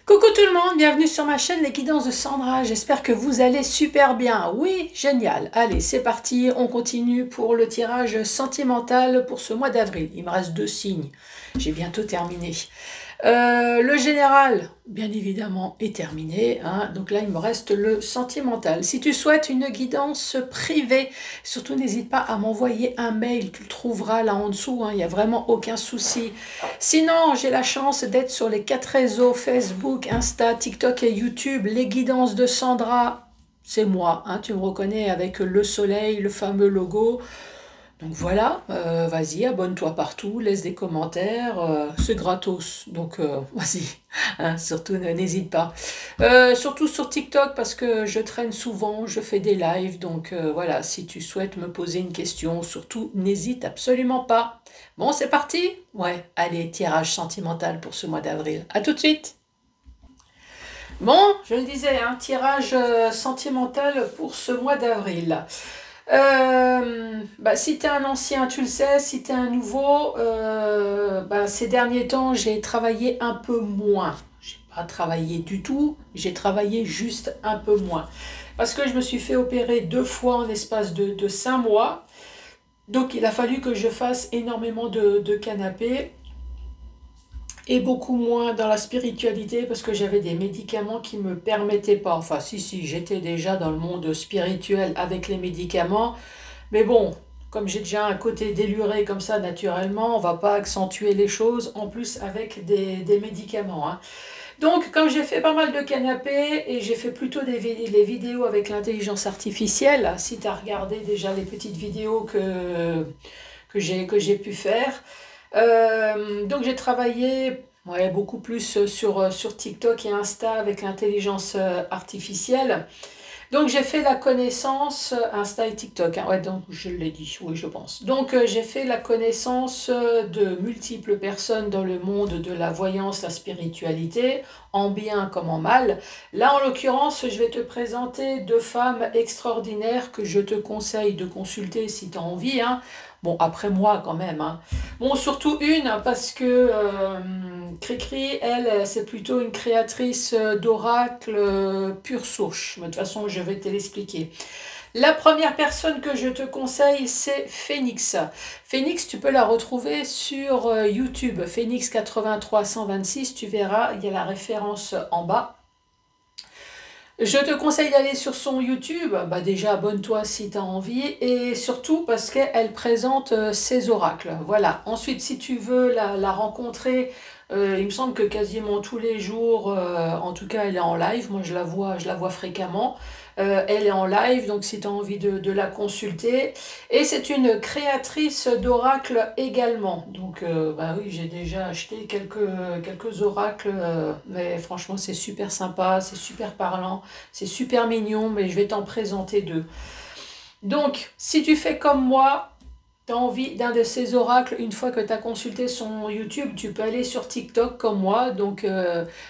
Coucou tout le monde, bienvenue sur ma chaîne Les Guidances de Sandra, j'espère que vous allez super bien. Oui, génial. Allez, c'est parti, on continue pour le tirage sentimental pour ce mois d'avril. Il me reste 2 signes, j'ai bientôt terminé. Le général, bien évidemment, est terminé, hein. Donc là, il me reste le sentimental. Si tu souhaites une guidance privée, surtout n'hésite pas à m'envoyer un mail, tu le trouveras là en dessous, hein, il n'y a vraiment aucun souci. Sinon, j'ai la chance d'être sur les 4 réseaux, Facebook, Insta, TikTok et YouTube. Les guidances de Sandra, c'est moi, hein, tu me reconnais avec le soleil, le fameux logo. Donc voilà, vas-y, abonne-toi partout, laisse des commentaires, c'est gratos, donc vas-y, hein, surtout n'hésite pas. Surtout sur TikTok parce que je traîne souvent, je fais des lives, donc voilà, si tu souhaites me poser une question, surtout n'hésite absolument pas. Bon, c'est parti? Ouais, allez, tirage sentimental pour ce mois d'avril. À tout de suite! Bon, je le disais, un tirage sentimental pour ce mois d'avril. Si tu es un ancien, tu le sais, si tu es un nouveau, ces derniers temps, j'ai travaillé un peu moins. J'ai pas travaillé du tout, j'ai travaillé juste un peu moins. Parce que je me suis fait opérer 2 fois en espace de 5 mois. Donc il a fallu que je fasse énormément de canapés et beaucoup moins dans la spiritualité parce que j'avais des médicaments qui me permettaient pas. Enfin, si, j'étais déjà dans le monde spirituel avec les médicaments, mais bon, comme j'ai déjà un côté déluré comme ça naturellement, on va pas accentuer les choses en plus avec des médicaments, hein. Donc, comme j'ai fait pas mal de canapés et j'ai fait plutôt les vidéos avec l'intelligence artificielle, si tu as regardé déjà les petites vidéos que j'ai pu faire, donc j'ai travaillé, ouais, beaucoup plus sur TikTok et Insta avec l'intelligence artificielle. Donc j'ai fait la connaissance, Insta et TikTok, hein, ouais, donc je l'ai dit, oui je pense. Donc j'ai fait la connaissance de multiples personnes dans le monde de la voyance, la spiritualité, en bien comme en mal. Là en l'occurrence, je vais te présenter 2 femmes extraordinaires que je te conseille de consulter si tu as envie, hein. Bon, après moi quand même, hein. Bon, surtout une, parce que Cricri, elle, c'est plutôt une créatrice d'oracle pure souche. Mais de toute façon, je vais te l'expliquer. La première personne que je te conseille, c'est Phoenix. Phoenix, tu peux la retrouver sur YouTube. Phoenix 83 126, tu verras, il y a la référence en bas. Je te conseille d'aller sur son YouTube, déjà abonne-toi si tu as envie, et surtout parce qu'elle présente ses oracles. Voilà. Ensuite, si tu veux la rencontrer, il me semble que quasiment tous les jours, en tout cas elle est en live, moi je la vois fréquemment. Elle est en live, donc si tu as envie de la consulter. Et c'est une créatrice d'oracles également. Donc oui, j'ai déjà acheté quelques oracles, mais franchement c'est super sympa, c'est super parlant, c'est super mignon, mais je vais t'en présenter 2. Donc, si tu fais comme moi, tu as envie d'un de ces oracles, une fois que tu as consulté son YouTube, tu peux aller sur TikTok comme moi. Donc,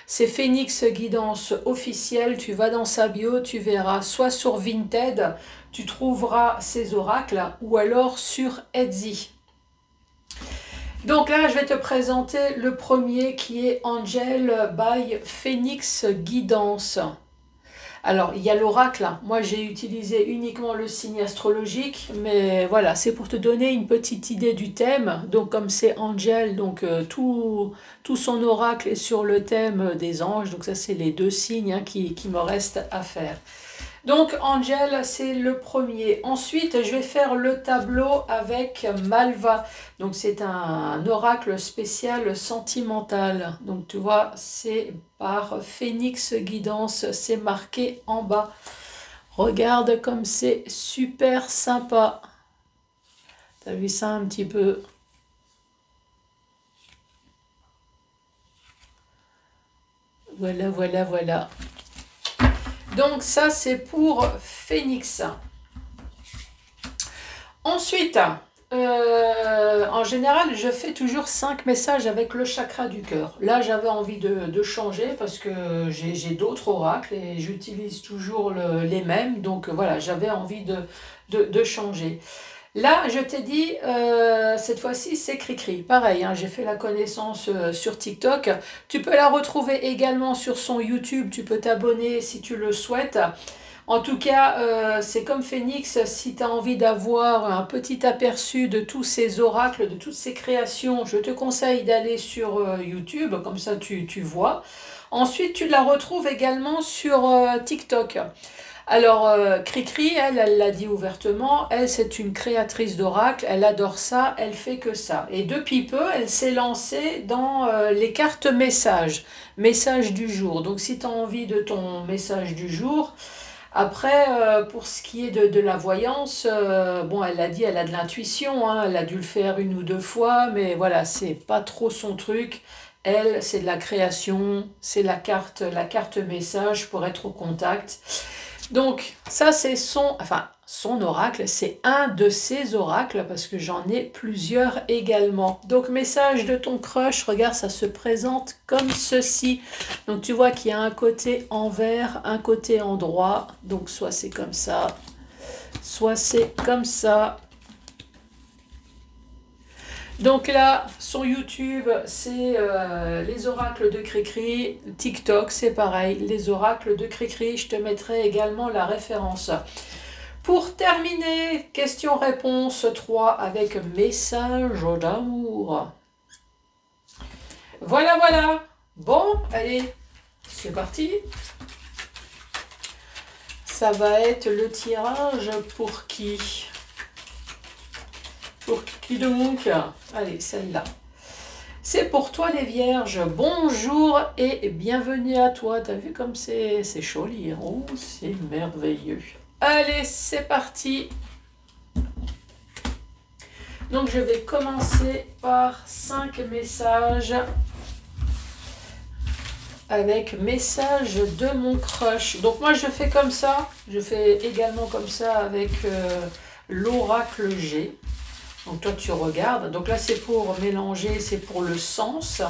c'est Phoenix Guidance officielle. Tu vas dans sa bio, tu verras soit sur Vinted, tu trouveras ses oracles, ou alors sur Etsy. Donc là, je vais te présenter le premier qui est Angel by Phoenix Guidance. Alors, il y a l'oracle. Moi, j'ai utilisé uniquement le signe astrologique, mais voilà, c'est pour te donner une petite idée du thème. Donc, comme c'est Angel, donc tout son oracle est sur le thème des anges. Donc, ça, c'est les 2 signes, hein, qui me restent à faire. Donc, Angel, c'est le premier. Ensuite, je vais faire le tableau avec Malva. Donc, c'est un oracle spécial sentimental. Donc, tu vois, c'est par Phoenix Guidance. C'est marqué en bas. Regarde comme c'est super sympa. T'as vu ça un petit peu? Voilà, voilà, voilà. Donc ça, c'est pour Phoenix. Ensuite, en général, je fais toujours 5 messages avec le chakra du cœur. Là, j'avais envie de changer parce que j'ai d'autres oracles et j'utilise toujours les mêmes. Donc voilà, j'avais envie de changer. Là, je t'ai dit, cette fois-ci, c'est Cricri. Pareil, hein, j'ai fait la connaissance sur TikTok. Tu peux la retrouver également sur son YouTube. Tu peux t'abonner si tu le souhaites. En tout cas, c'est comme Phoenix, si tu as envie d'avoir un petit aperçu de tous ces oracles, de toutes ces créations, je te conseille d'aller sur YouTube, comme ça tu vois. Ensuite, tu la retrouves également sur TikTok. Alors, Cricri, elle l'a dit ouvertement, elle, c'est une créatrice d'oracles, elle adore ça, elle fait que ça. Et depuis peu, elle s'est lancée dans les cartes messages, message du jour. Donc, si tu as envie de ton message du jour, après, pour ce qui est de la voyance, bon, elle l'a dit, elle a de l'intuition, hein, elle a dû le faire une ou deux fois, mais voilà, c'est pas trop son truc. Elle, c'est de la création, c'est la carte message pour être au contact. Donc, ça, c'est son oracle, c'est un de ses oracles, parce que j'en ai plusieurs également. Donc, message de ton crush, regarde, ça se présente comme ceci. Donc, tu vois qu'il y a un côté envers, un côté endroit. Donc, soit c'est comme ça, soit c'est comme ça. Donc là, son YouTube, c'est les oracles de Cricri. TikTok, c'est pareil, les oracles de Cricri. Je te mettrai également la référence. Pour terminer, question-réponse 3 avec message d'amour. Voilà, voilà. Bon, allez, c'est parti. Ça va être le tirage pour qui? Pour qui donc? Allez, celle-là. C'est pour toi les vierges. Bonjour et bienvenue à toi. T'as vu comme c'est joli, hein? Oh, c'est merveilleux. Allez, c'est parti. Donc, je vais commencer par 5 messages avec message de mon crush. Donc, moi, je fais comme ça. Je fais également comme ça avec l'oracle G. Donc toi tu regardes, donc là c'est pour mélanger, c'est pour le sens.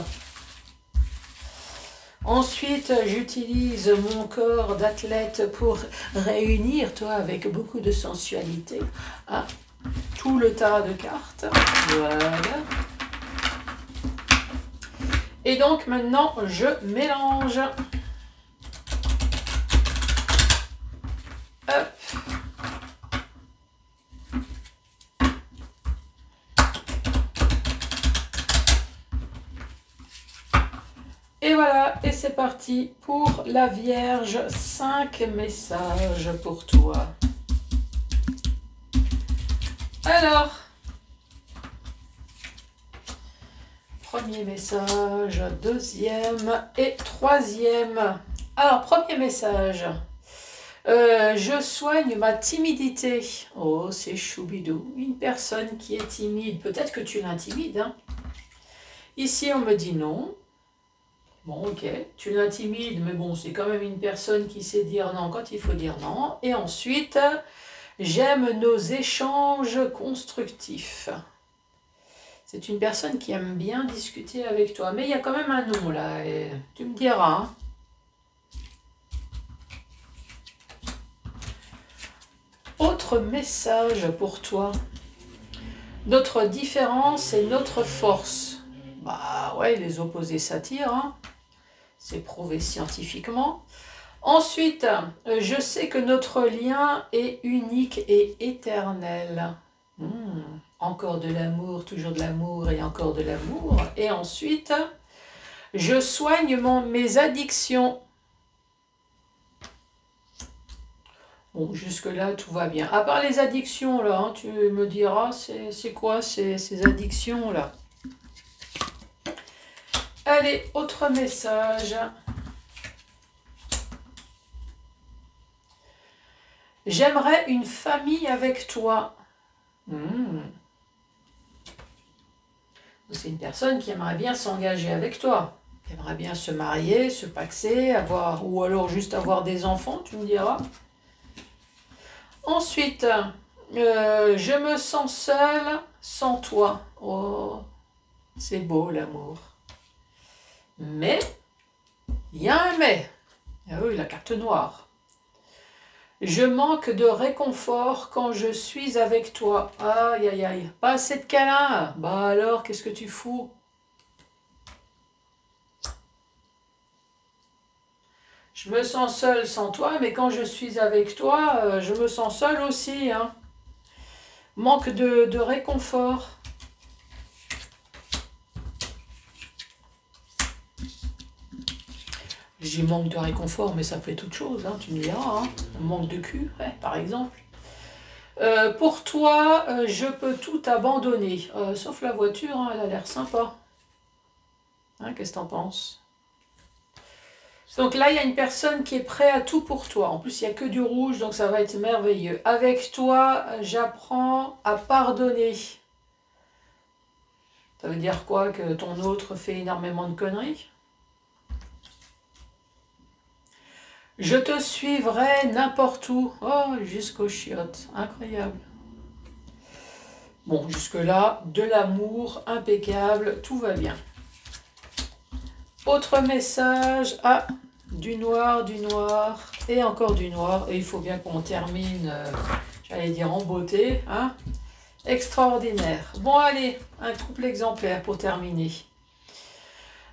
Ensuite j'utilise mon corps d'athlète pour réunir, toi avec beaucoup de sensualité, hein, tout le tas de cartes. Voilà. Et donc maintenant je mélange. Hop. Et voilà, et c'est parti pour la Vierge, 5 messages pour toi. Alors, premier message, deuxième et troisième. Alors, premier message. Je soigne ma timidité. Oh, c'est choubidou. Une personne qui est timide, peut-être que tu l'intimides, hein. Ici, on me dit non. Bon, ok, tu l'intimides, mais bon, c'est quand même une personne qui sait dire non quand il faut dire non. Et ensuite, j'aime nos échanges constructifs. C'est une personne qui aime bien discuter avec toi. Mais il y a quand même un non là, et tu me diras. Hein. Autre message pour toi. Notre différence est notre force. Bah ouais, les opposés s'attirent, hein. C'est prouvé scientifiquement. Ensuite, je sais que notre lien est unique et éternel. Encore de l'amour, toujours de l'amour et encore de l'amour. Et ensuite, je soigne mes addictions. Bon, jusque-là, tout va bien. À part les addictions, là, hein, tu me diras, c'est quoi ces addictions-là? Allez, autre message. J'aimerais une famille avec toi. C'est une personne qui aimerait bien s'engager avec toi. Qui aimerait bien se marier, se paxer, avoir, ou alors juste avoir des enfants, tu me diras. Ensuite, je me sens seule sans toi. Oh, c'est beau l'amour. Mais, il y a un mais. Ah oui, la carte noire. Je manque de réconfort quand je suis avec toi. Aïe, aïe, aïe. Pas assez de câlins. Bah alors, qu'est-ce que tu fous? Je me sens seule sans toi, mais quand je suis avec toi, je me sens seule aussi, hein. Manque de réconfort. J'ai manque de réconfort, mais ça peut être autre chose, hein, tu me diras. Hein. Manque de cul, ouais, par exemple. Pour toi, je peux tout abandonner. Sauf la voiture, hein, elle a l'air sympa. Hein, qu'est-ce que t'en penses? Donc là, il y a une personne qui est prête à tout pour toi. En plus, il n'y a que du rouge, donc ça va être merveilleux. Avec toi, j'apprends à pardonner. Ça veut dire quoi? Que ton autre fait énormément de conneries? Je te suivrai n'importe où. Oh, jusqu'aux chiottes. Incroyable. Bon, jusque-là, de l'amour, impeccable, tout va bien. Autre message. Ah, du noir, et encore du noir. Et il faut bien qu'on termine, j'allais dire en beauté. Hein? Extraordinaire. Bon, allez, un couple exemplaire pour terminer.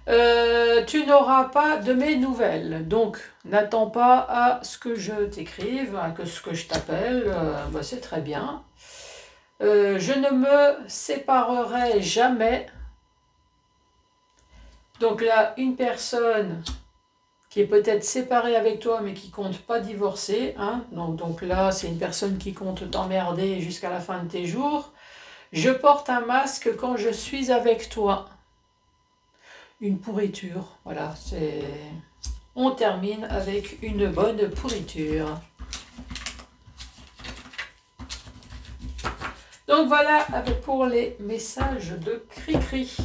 Tu n'auras pas de mes nouvelles, donc n'attends pas à ce que je t'écrive, à ce que je t'appelle, bah, c'est très bien. Je ne me séparerai jamais. Donc là, une personne qui est peut-être séparée avec toi, mais qui compte pas divorcer. Hein, donc là, c'est une personne qui compte t'emmerder jusqu'à la fin de tes jours. Je porte un masque quand je suis avec toi. Une pourriture, voilà, c'est... On termine avec une bonne pourriture. Donc voilà pour les messages de Cricri.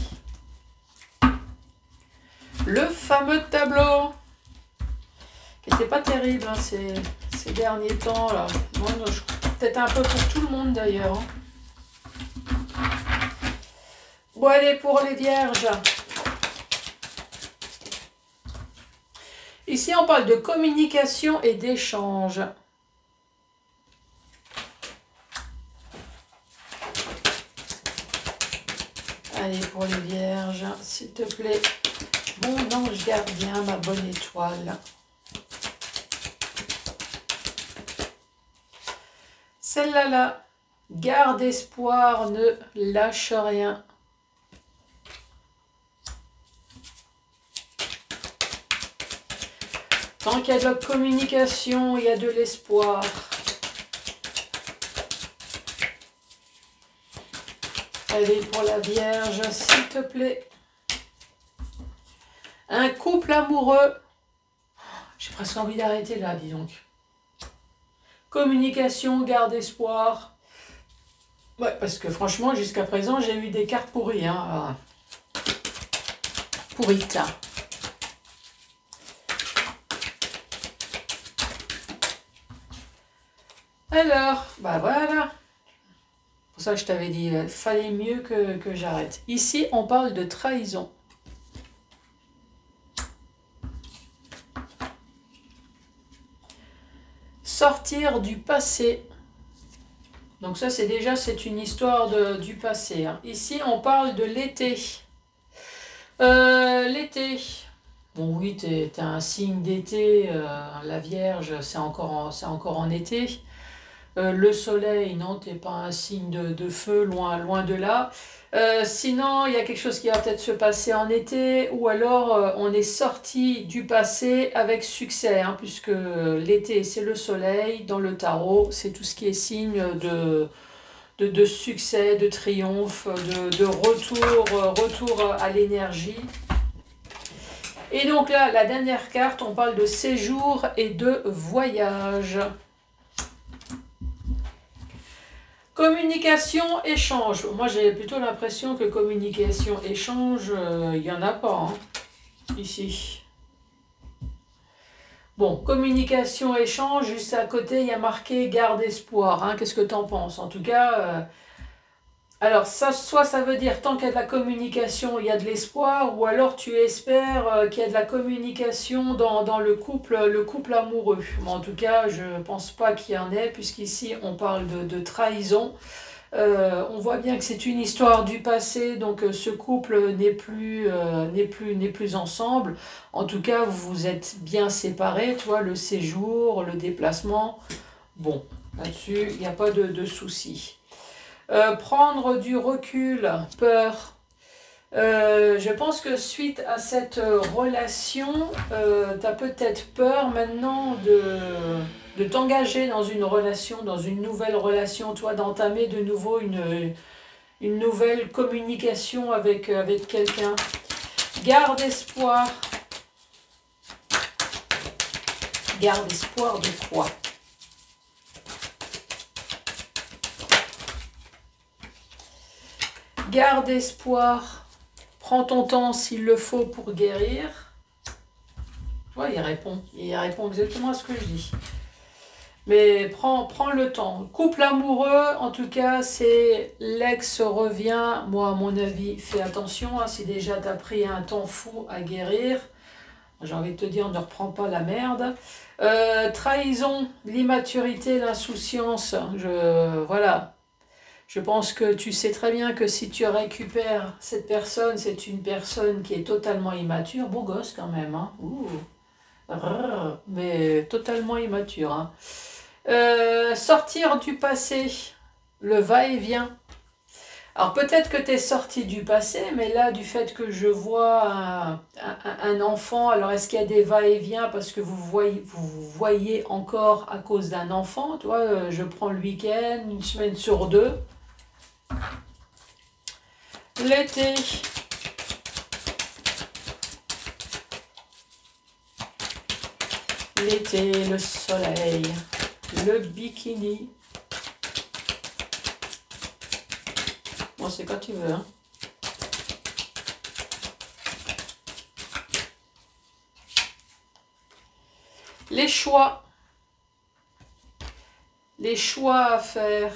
Le fameux tableau, qui n'était pas terrible hein, ces derniers temps là. Peut-être un peu pour tout le monde d'ailleurs. Bon allez, pour les vierges. Ici, on parle de communication et d'échange. Allez, pour les vierges, s'il te plaît. Mon ange gardien, ma bonne étoile. Celle-là, là, garde espoir, ne lâche rien. Tant qu'il y a de la communication, il y a de l'espoir. Allez, pour la Vierge, s'il te plaît. Un couple amoureux. J'ai presque envie d'arrêter là, dis donc. Communication, garde espoir. Ouais, parce que franchement, jusqu'à présent, j'ai eu des cartes pourries. Hein. Pourrites. Alors, bah voilà. C'est pour ça que je t'avais dit, il fallait mieux que j'arrête. Ici, on parle de trahison. Sortir du passé. Donc ça, c'est une histoire du passé. Hein. Ici, on parle de l'été. L'été. Bon oui, t'es un signe d'été. La Vierge, c'est encore en été. Le soleil, non, t'es pas un signe de feu, loin de là. Sinon, il y a quelque chose qui va peut-être se passer en été, ou alors on est sorti du passé avec succès, hein, puisque l'été, c'est le soleil, dans le tarot, c'est tout ce qui est signe de succès, de triomphe, de retour à l'énergie. Et donc là, la dernière carte, on parle de séjour et de voyage. Communication, échange. Moi, j'ai plutôt l'impression que communication, échange, il n'y en a pas, hein, ici. Bon, communication, échange, juste à côté, il y a marqué garde espoir. Hein. Qu'est-ce que tu en penses? En tout cas, Alors, ça, soit ça veut dire tant qu'il y a de la communication, il y a de l'espoir, ou alors tu espères qu'il y a de la communication dans le couple amoureux. Mais en tout cas, je ne pense pas qu'il y en ait, puisqu'ici on parle de trahison. On voit bien que c'est une histoire du passé, donc ce couple n'est plus ensemble. En tout cas, vous vous êtes bien séparés, toi, le séjour, le déplacement. Bon, là-dessus, il n'y a pas de souci. Prendre du recul, peur. Je pense que suite à cette relation, tu as peut-être peur maintenant de t'engager dans une relation, dans une nouvelle relation, toi, d'entamer de nouveau une nouvelle communication avec quelqu'un. Garde espoir. Garde espoir de quoi? Garde espoir. Prends ton temps s'il le faut pour guérir. Tu vois, il répond exactement à ce que je dis. Mais prends le temps. Couple amoureux, en tout cas, c'est l'ex revient. Moi, à mon avis, fais attention. Hein, si déjà tu as pris un temps fou à guérir, j'ai envie de te dire, ne reprends pas la merde. Trahison, l'immaturité, l'insouciance. Voilà. Je pense que tu sais très bien que si tu récupères cette personne, c'est une personne qui est totalement immature. Beau gosse quand même. Hein. Ouh. Mais totalement immature. Hein. Sortir du passé, le va-et-vient. Alors peut-être que tu es sorti du passé, mais là, du fait que je vois un enfant, alors est-ce qu'il y a des va-et-vient parce que vous voyez encore à cause d'un enfant? Tu vois, je prends le week-end, une semaine sur deux. L'été. L'été, le soleil, le bikini. Bon, c'est quand tu veux, hein. Les choix. Les choix à faire.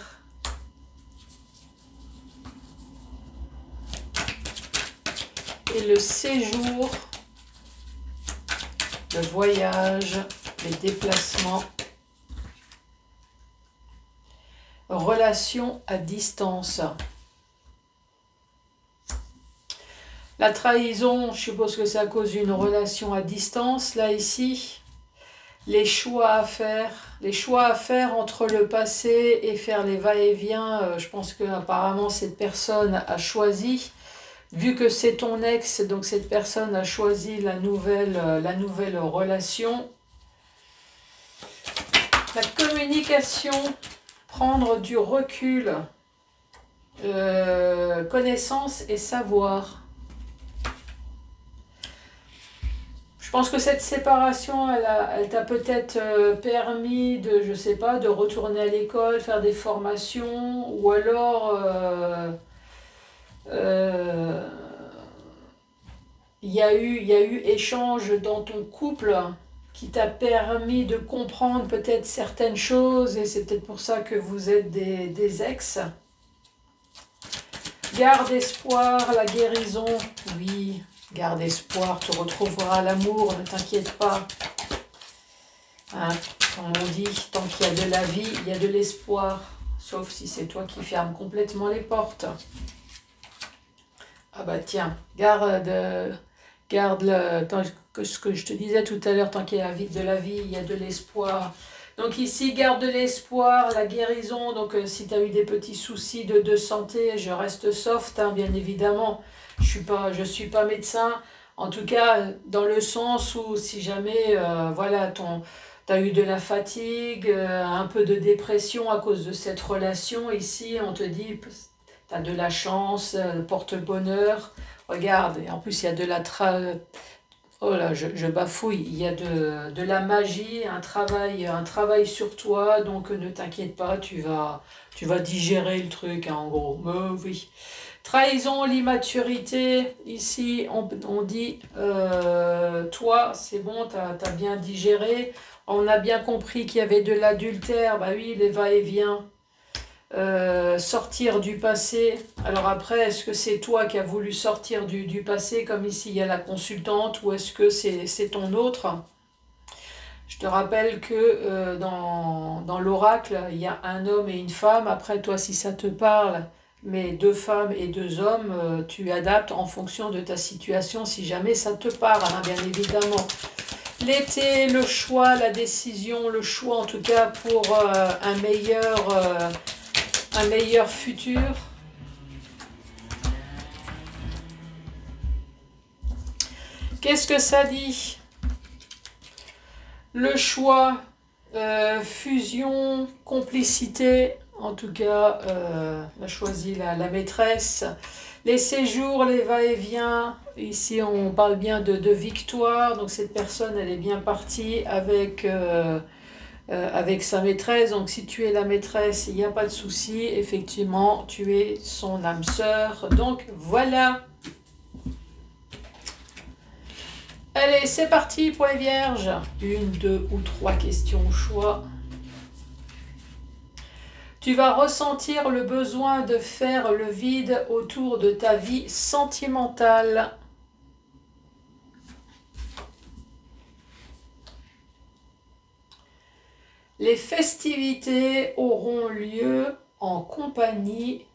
Et le séjour, le voyage, les déplacements, relations à distance. La trahison, je suppose que c'est à cause d'une relation à distance. Là, ici, les choix à faire entre le passé et faire les va-et-vient. Je pense qu'apparemment, cette personne a choisi. Vu que c'est ton ex, donc cette personne a choisi la nouvelle relation. La communication, prendre du recul, connaissance et savoir. Je pense que cette séparation, elle t'a peut-être permis de, je sais pas, de retourner à l'école, faire des formations, ou alors il y a eu échange dans ton couple qui t'a permis de comprendre peut-être certaines choses, et c'est peut-être pour ça que vous êtes des ex. Garde espoir, la guérison, oui, garde espoir, tu retrouveras l'amour, ne t'inquiète pas. Hein, comme on dit, tant qu'il y a de la vie, il y a de l'espoir, sauf si c'est toi qui fermes complètement les portes. Ah bah tiens, garde ce que je te disais tout à l'heure, tant qu'il y a de la vie, il y a de l'espoir. Donc ici, garde de l'espoir, la guérison. Donc si tu as eu des petits soucis de santé, je reste soft, hein, bien évidemment. Je suis pas médecin. En tout cas, dans le sens où si jamais voilà, tu as eu de la fatigue, un peu de dépression à cause de cette relation, ici, on te dit, tu as de la chance, porte-bonheur. Regarde, et en plus il y a de la oh là, je bafouille, il y a de la magie, un travail sur toi, donc ne t'inquiète pas, tu vas digérer le truc, hein, en gros. Oui. Trahison, l'immaturité, ici on dit, toi c'est bon, t'as bien digéré, on a bien compris qu'il y avait de l'adultère, bah oui, les va-et-vient. sortir du passé. Alors après, est-ce que c'est toi qui as voulu sortir du passé, comme ici il y a la consultante, ou est-ce que c'est ton autre? Je te rappelle que dans l'oracle, il y a un homme et une femme. Après, toi, si ça te parle, mais deux femmes et deux hommes, tu adaptes en fonction de ta situation, si jamais ça te parle, hein, bien évidemment. L'été, le choix, la décision, le choix en tout cas pour un meilleur futur. Qu'est-ce que ça dit? Le choix, fusion, complicité, en tout cas, on a choisi la maîtresse. Les séjours, les va-et-vient, ici on parle bien de victoire, donc cette personne elle est bien partie avec sa maîtresse, donc si tu es la maîtresse, il n'y a pas de souci, effectivement tu es son âme sœur, donc voilà. Allez, c'est parti pour les vierges. 1, 2 ou 3 questions au choix. Tu vas ressentir le besoin de faire le vide autour de ta vie sentimentale. Les festivités auront lieu en compagnie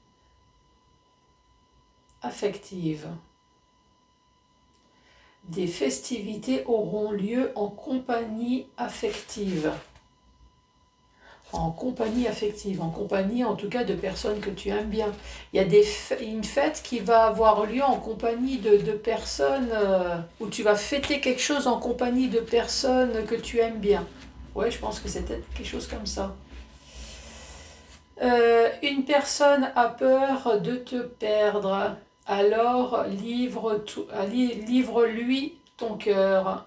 affective. Des festivités auront lieu en compagnie affective. En compagnie affective, en compagnie en tout cas de personnes que tu aimes bien. Il y a une fête qui va avoir lieu en compagnie de personnes, où tu vas fêter quelque chose en compagnie de personnes que tu aimes bien. Ouais, je pense que c'est peut-être quelque chose comme ça. Une personne a peur de te perdre. Alors livre-lui ton cœur.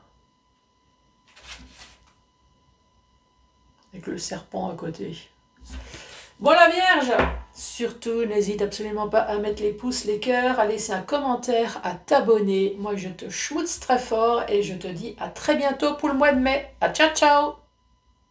Avec le serpent à côté. Bon la Vierge, surtout n'hésite absolument pas à mettre les pouces, les cœurs, à laisser un commentaire, à t'abonner. Moi je te schmoutze très fort et je te dis à très bientôt pour le mois de mai. À ciao ciao.